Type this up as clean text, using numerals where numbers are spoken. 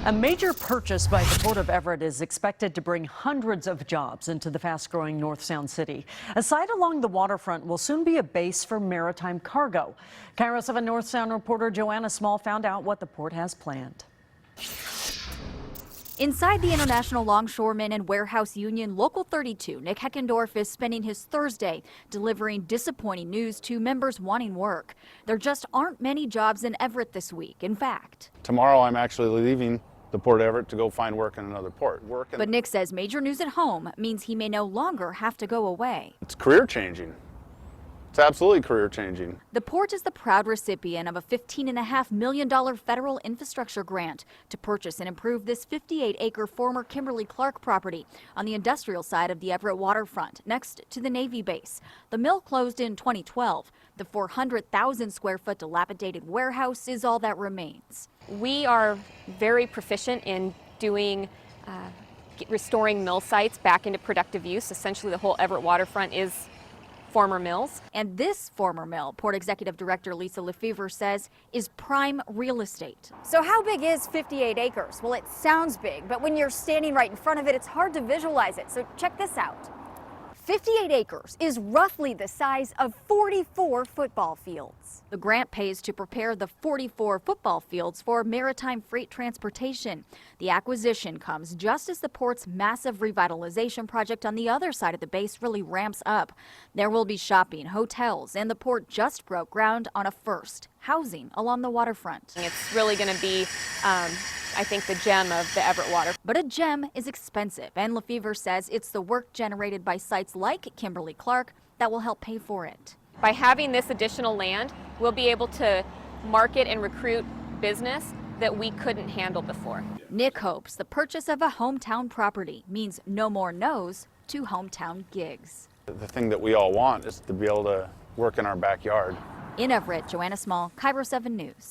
A major purchase by the Port of Everett is expected to bring hundreds of jobs into the fast-growing North Sound city. A site along the waterfront will soon be a base for maritime cargo. KIRO 7 North Sound reporter Joanna Small found out what the port has planned. Inside the International Longshoremen and Warehouse Union, Local 32, Nick Heckendorf is spending his Thursday delivering disappointing news to members wanting work. There just aren't many jobs in Everett this week. In fact, tomorrow I'm actually leaving the Port of Everett to go find work in another port. But Nick says major news at home means he may no longer have to go away. It's career changing. It's absolutely career changing. The port is the proud recipient of a $15.5 million federal infrastructure grant to purchase and improve this 58-acre former Kimberly-Clark property on the industrial side of the Everett waterfront, next to the Navy base. The mill closed in 2012. The 400,000 square foot dilapidated warehouse is all that remains. We are very proficient in doing restoring mill sites back into productive use. Essentially, the whole Everett waterfront is former mills. And this former mill, Port Executive Director Lisa Lefevre says, is prime real estate. So how big is 58 acres? Well, it sounds big, but when you're standing right in front of it, it's hard to visualize it. So check this out. 58 acres is roughly the size of 44 football fields. The grant pays to prepare the 44 football fields for maritime freight transportation. The acquisition comes just as the port's massive revitalization project on the other side of the base really ramps up. There will be shopping, hotels, and the port just broke ground on a first, housing along the waterfront. It's really going to be I think the gem of the Everett water. But a gem is expensive, and Lefevre says it's the work generated by sites like Kimberly-Clark that will help pay for it. By having this additional land, we'll be able to market and recruit business that we couldn't handle before. Nick hopes the purchase of a hometown property means no more no's to hometown gigs. The thing that we all want is to be able to work in our backyard. In Everett, Joanna Small, KIRO 7 News.